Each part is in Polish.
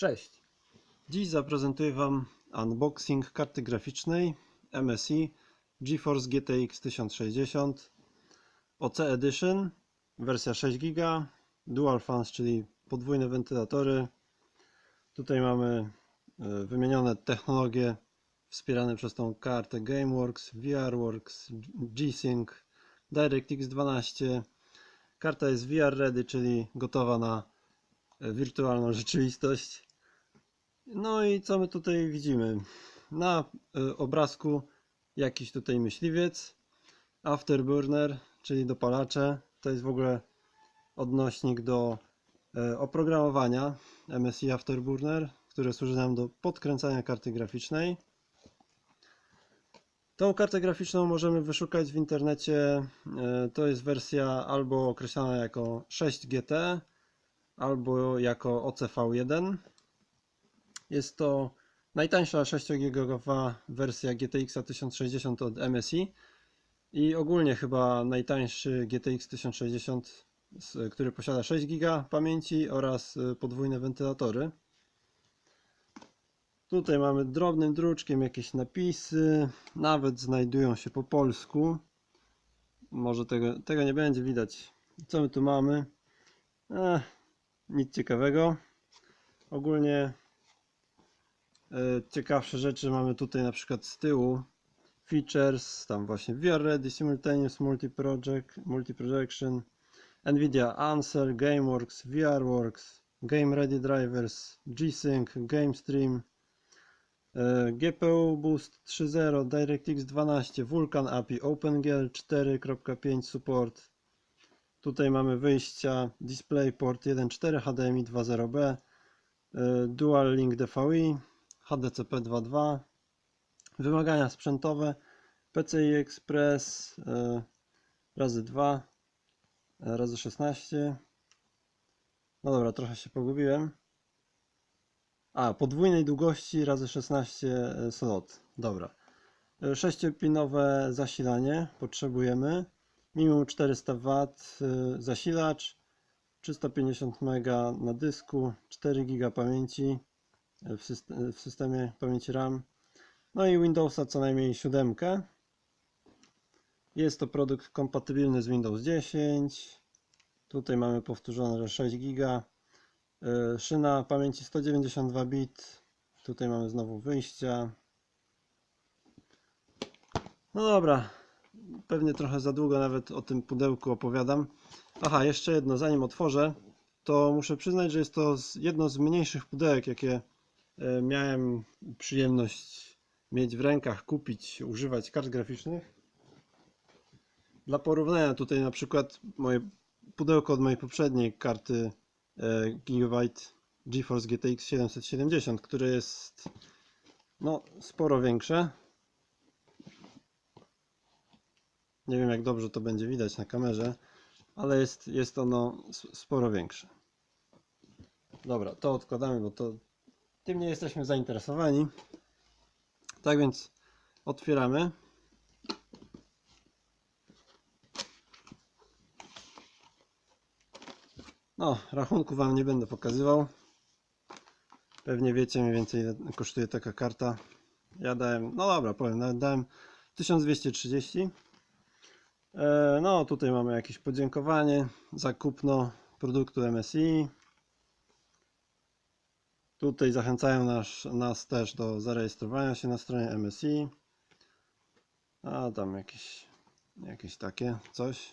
Cześć! Dziś zaprezentuję Wam unboxing karty graficznej MSI GeForce GTX 1060 OC Edition, wersja 6 GB, Dual Fans, czyli podwójne wentylatory. Tutaj mamy wymienione technologie wspierane przez tą kartę: GameWorks, VRWorks, G-Sync, DirectX 12. Karta jest VR ready, czyli gotowa na wirtualną rzeczywistość. No i co my tutaj widzimy? Na obrazku jakiś tutaj myśliwiec, Afterburner, czyli dopalacze. To jest w ogóle odnośnik do oprogramowania MSI Afterburner, które służy nam do podkręcania karty graficznej. Tą kartę graficzną możemy wyszukać w internecie. To jest wersja albo określana jako 6GT, albo jako OCV1. Jest to najtańsza 6 GB wersja GTX 1060 od MSI i ogólnie chyba najtańszy GTX 1060, który posiada 6 GB pamięci oraz podwójne wentylatory. Tutaj mamy drobnym druczkiem jakieś napisy, nawet znajdują się po polsku. Może tego nie będzie widać. Co my tu mamy? Nic ciekawego. Ogólnie ciekawsze rzeczy mamy tutaj na przykład z tyłu. Features, tam właśnie VR Ready, Simultaneous Multi-Projection, NVIDIA Answer, GameWorks, VRWorks, Game Ready Drivers, G-Sync, GameStream, GPU Boost 3.0, DirectX 12, Vulkan API, OpenGL 4.5 support. Tutaj mamy wyjścia DisplayPort 1.4, HDMI 2.0B, Dual Link DVI, HDCP 2.2. Wymagania sprzętowe: PCI Express razy 2 razy 16. No dobra, trochę się pogubiłem. Podwójnej długości razy 16 slot. Dobra. 6-pinowe zasilanie potrzebujemy. Minimum 400 W zasilacz, 350 MB na dysku, 4 GB pamięci w systemie pamięci RAM. No i Windowsa co najmniej 7. Jest to produkt kompatybilny z Windows 10. Tutaj mamy powtórzone, że 6 GB. Szyna pamięci 192 bit. Tutaj mamy znowu wyjścia. No dobra, pewnie trochę za długo nawet o tym pudełku opowiadam. Aha, jeszcze jedno, zanim otworzę, to muszę przyznać, że jest to jedno z mniejszych pudełek, jakie miałem przyjemność mieć w rękach, kupić, używać kart graficznych. Dla porównania, tutaj na przykład moje pudełko od mojej poprzedniej karty Gigabyte GeForce GTX 770, które jest sporo większe. Nie wiem, jak dobrze to będzie widać na kamerze, ale jest ono sporo większe. Dobra, to odkładamy, bo tym nie jesteśmy zainteresowani. Tak więc otwieramy. Rachunku Wam nie będę pokazywał. Pewnie wiecie mniej więcej, ile kosztuje taka karta. Ja dałem, no dobra, powiem, nawet dałem 1230. Tutaj mamy jakieś podziękowanie za kupno produktu MSI. Tutaj zachęcają nas też do zarejestrowania się na stronie MSI. Tam jakieś takie coś.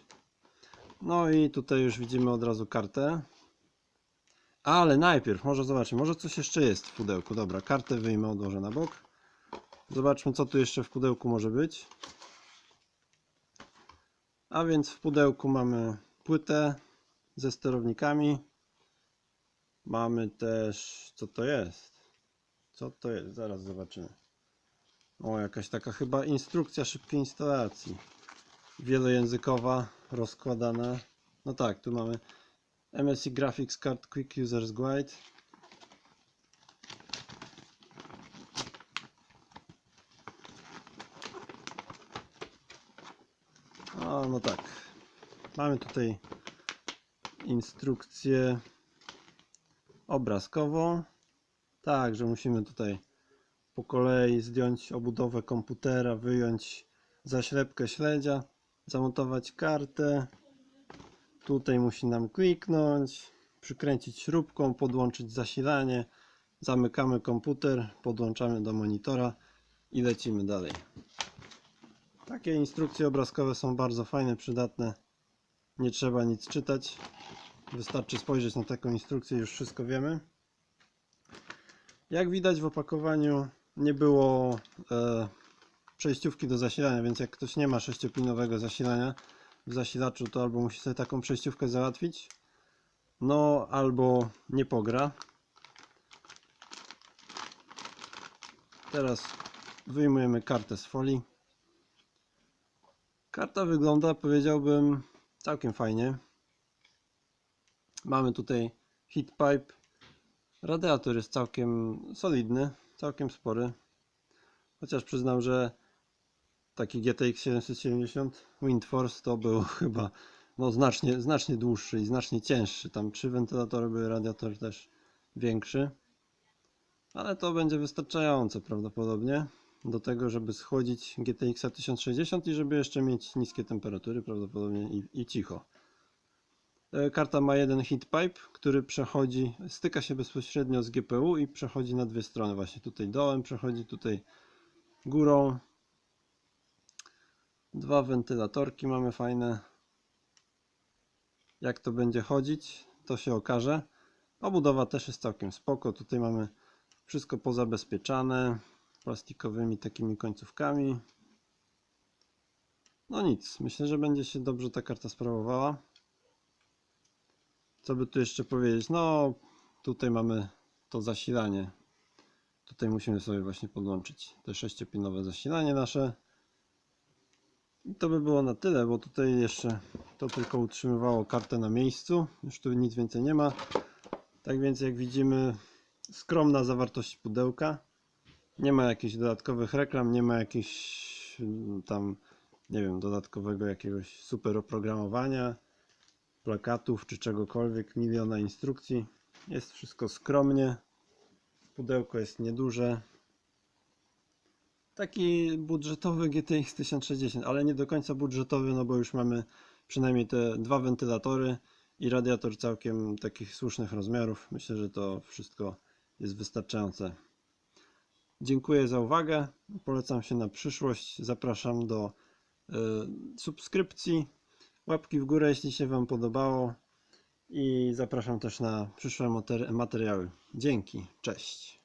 No i tutaj już widzimy od razu kartę. Ale najpierw może zobaczymy, może coś jeszcze jest w pudełku. Dobra, kartę wyjmę, odłożę na bok. Zobaczmy, co tu jeszcze w pudełku może być. A więc w pudełku mamy płytę ze sterownikami. Mamy też, co to jest? Co to jest? Zaraz zobaczymy. Jakaś taka chyba instrukcja szybkiej instalacji. Wielojęzykowa, rozkładana. No tak, tu mamy MSI Graphics Card Quick User's Guide. No tak. Mamy tutaj instrukcję obrazkową. Tak, że musimy tutaj po kolei zdjąć obudowę komputera, wyjąć zaślepkę śledzia, zamontować kartę. Tutaj musi nam kliknąć, przykręcić śrubką, podłączyć zasilanie, zamykamy komputer, podłączamy do monitora i lecimy dalej. Takie instrukcje obrazkowe są bardzo fajne, przydatne. Nie trzeba nic czytać. Wystarczy spojrzeć na taką instrukcję i już wszystko wiemy. Jak widać w opakowaniu nie było przejściówki do zasilania, więc jak ktoś nie ma 6-pinowego zasilania w zasilaczu, to albo musi sobie taką przejściówkę załatwić, no albo nie pogra. Teraz wyjmujemy kartę z folii. Karta wygląda, powiedziałbym, całkiem fajnie. Mamy tutaj heat pipe. Radiator jest całkiem solidny, całkiem spory. Chociaż przyznam, że taki GTX 770 Windforce to był chyba znacznie dłuższy i znacznie cięższy. Tam 3 wentylatory były, radiator też większy. Ale to będzie wystarczające prawdopodobnie do tego, żeby schłodzić GTX 1060 i żeby jeszcze mieć niskie temperatury prawdopodobnie i cicho. Karta ma jeden heat pipe, który styka się bezpośrednio z GPU i przechodzi na dwie strony. Właśnie tutaj dołem przechodzi, tutaj górą. Dwa wentylatorki mamy fajne. Jak to będzie chodzić, to się okaże. Obudowa też jest całkiem spoko. Tutaj mamy wszystko pozabezpieczane plastikowymi takimi końcówkami. No nic, myślę, że będzie się dobrze ta karta sprawowała. Co by tu jeszcze powiedzieć? No, tutaj mamy to zasilanie. Tutaj musimy sobie właśnie podłączyć te 6-pinowe zasilanie nasze. I to by było na tyle, bo tutaj jeszcze to tylko utrzymywało kartę na miejscu. Już tu nic więcej nie ma. Tak więc jak widzimy, skromna zawartość pudełka. Nie ma jakichś dodatkowych reklam, nie ma jakichś tam, nie wiem, dodatkowego jakiegoś super oprogramowania, plakatów czy czegokolwiek, miliona instrukcji. Jest wszystko skromnie. Pudełko jest nieduże. Taki budżetowy GTX 1060, ale nie do końca budżetowy, no bo już mamy przynajmniej te dwa wentylatory i radiator całkiem takich słusznych rozmiarów. Myślę, że to wszystko jest wystarczające. Dziękuję za uwagę. Polecam się na przyszłość. Zapraszam do subskrypcji, łapki w górę, jeśli się Wam podobało, i zapraszam też na przyszłe materiały. Dzięki, cześć.